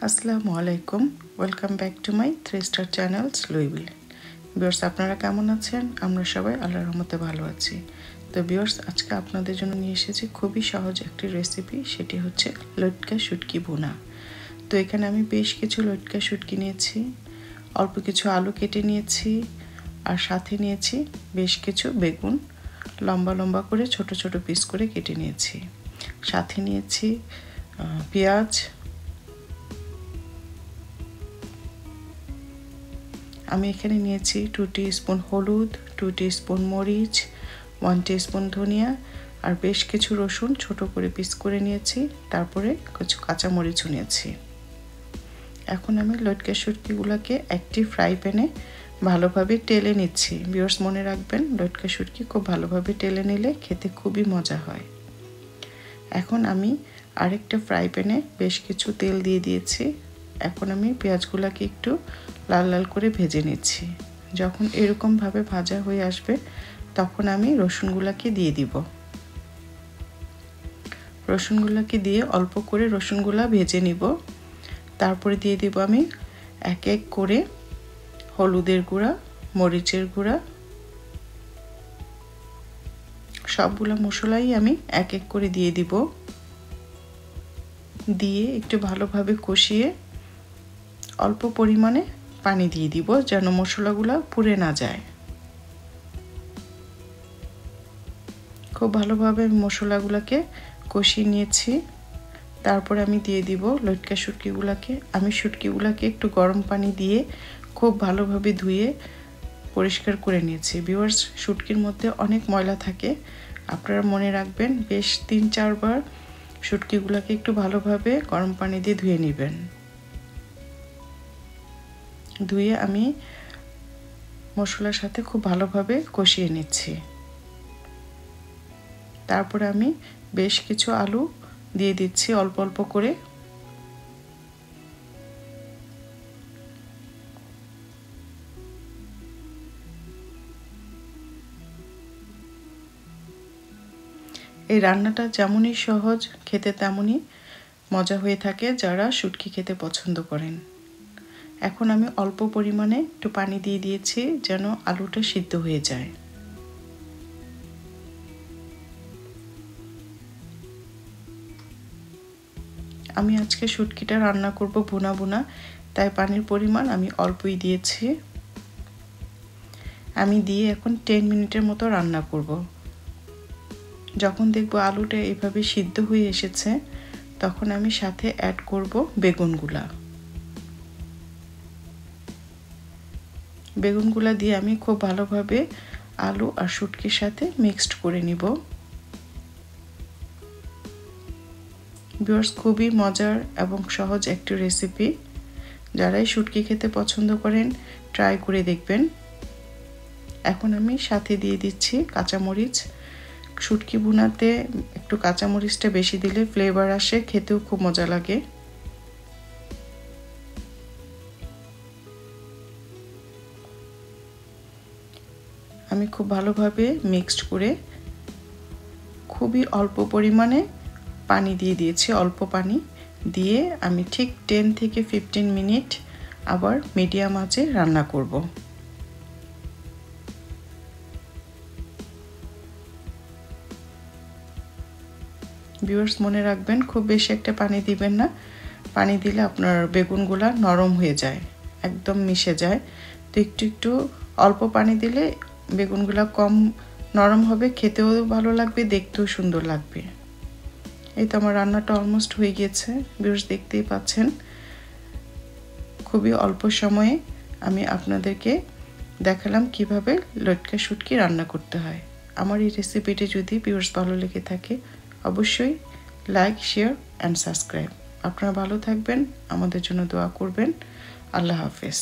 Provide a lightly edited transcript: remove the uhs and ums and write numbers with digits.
আসসালামু আলাইকুম, welcome back to my 3 star channel স্লোইবিল। ভিউয়ার্স, আপনারা কেমন আছেন? আমরা সবাই আল্লাহর রহমতে ভালো আছি। তো ভিউয়ার্স, আজকে আপনাদের জন্য নিয়ে এসেছি খুবই সহজ একটি রেসিপি, সেটি হচ্ছে লটকা শুটকি ভুনা। তো এখানে আমি বেশ কিছু লটকা শুটকি নিয়েছি, অল্প কিছু আলু কেটে নিয়েছি, আর সাথে নিয়েছি বেশ কিছু বেগুন লম্বা লম্বা করে ছোট ছোট পিস করে কেটে নিয়েছি। সাথে নিয়েছি পেঁয়াজ, আমি এখানে নিয়েছি 2 টিস্পুন হলুদ, 2 টিস্পুন মরিচ, 1 টিস্পুন ধনিয়া, আর বেশ কিছু রসুন ছোট করে পিস করে নিয়েছি। তারপরে কিছু কাঁচা মরিচও নিয়েছি। এখন আমি লটকা শুটকিগুলোকে একটি ফ্রাই প্যানে ভালোভাবে টেলে নিচ্ছি। ভিউয়ার্স, মনে রাখবেন, লটকা শুটকি খুব ভালোভাবে টেলে নিলে খেতে খুবই মজা হয়। এখন আমি আরেকটা ফ্রাই প্যানে বেশ কিছু তেল দিয়ে দিয়েছি। এখন আমি পেঁয়াজগুলোকে একটু লাল লাল করে ভেজে নিচ্ছি। যখন এরকমভাবে ভাজা হয়ে আসবে তখন আমি রসুনগুলোকে দিয়ে দিব। রসুনগুলোকে দিয়ে অল্প করে রসুনগুলা ভেজে নিব। তারপরে দিয়ে দিব আমি এক এক করে হলুদের গুঁড়া, মরিচের গুঁড়া, সবগুলো মশলাই আমি এক এক করে দিয়ে দিব। দিয়ে একটু ভালোভাবে কষিয়ে অল্প পরিমাণে পানি দিয়ে দিব যেন মশলাগুলো পুড়ে না যায়। খুব ভালোভাবে মশলাগুলোকে কষিয়ে নিয়েছি। তারপরে আমি দিয়ে দিব লটকা শুটকিগুলোকে। আমি শুটকিগুলোকে একটু গরম পানি দিয়ে খুব ভালোভাবে ধুয়ে পরিষ্কার করে নিয়েছি। ভিউয়ার্স, শুটকির মধ্যে অনেক ময়লা থাকে, আপনারা মনে রাখবেন বেশ 3-4 বার শুটকিগুলোকে একটু ভালোভাবে গরম পানি দিয়ে ধুয়ে নেবেন। ধুয়ে আমি মশলার সাথে খুব ভালোভাবে কষিয়ে নিচ্ছি। তারপরে আমি বেশ কিছু আলু দিয়ে দিচ্ছি অল্প অল্প করে। এই রান্নাটা যেমনই সহজ, খেতে তেমনই মজা হয়ে থাকে যারা শুটকি খেতে পছন্দ করেন। এখন আমি অল্প পরিমাণে একটু পানি দিয়ে দিয়েছি যেন আলুটা সিদ্ধ হয়ে যায়। আমি আজকে শুটকিটা রান্না করব ভুনা ভুনা, তাই পানির পরিমাণ আমি অল্পই দিয়েছি। আমি দিয়ে এখন 10 মিনিটের মতো রান্না করব। যখন দেখব আলুটা এভাবে সিদ্ধ হয়ে এসেছে তখন আমি সাথে অ্যাড করব বেগুনগুলা। বেগুনগুলা দিয়ে আমি খুব ভালোভাবে আলু আর শুটকির সাথে মিক্সড করে নিব। ভিউয়ার্স, খুবই মজার এবং সহজ একটি রেসিপি। যারাই শুটকি খেতে পছন্দ করেন ট্রাই করে দেখবেন। এখন আমি সাথে দিয়ে দিচ্ছি কাঁচামরিচ। শুটকি ভুনাতে একটু কাঁচামরিচটা বেশি দিলে ফ্লেভার আসে, খেতেও খুব মজা লাগে। আমি খুব ভালোভাবে মিক্সড করে খুবই অল্প পরিমাণে পানি দিয়ে দিয়েছি। অল্প পানি দিয়ে আমি ঠিক 10 থেকে 15 মিনিট আবার মিডিয়াম আঁচে রান্না করব। ভিউয়ার্স, মনে রাখবেন খুব বেশি একটা পানি দিবেন না, পানি দিলে আপনার বেগুনগুলা নরম হয়ে যায়, একদম মিশে যায়। তো একটু একটু অল্প পানি দিলে বেগুনগুলা কম নরম হবে, খেতেও ভালো লাগবে, দেখতেও সুন্দর লাগবে। এই তো আমার রান্নাটা অলমোস্ট হয়ে গিয়েছে। ভিউয়ার্স, দেখতেই পাচ্ছেন খুবই অল্প সময়ে আমি আপনাদেরকে দেখালাম কিভাবে লটকা শুটকি রান্না করতে হয়। আমার এই রেসিপিটি যদি ভিউয়ার্স ভালো লেগে থাকে অবশ্যই লাইক, শেয়ার অ্যান্ড সাবস্ক্রাইব। আপনারা ভালো থাকবেন, আমাদের জন্য দোয়া করবেন। আল্লাহ হাফেজ।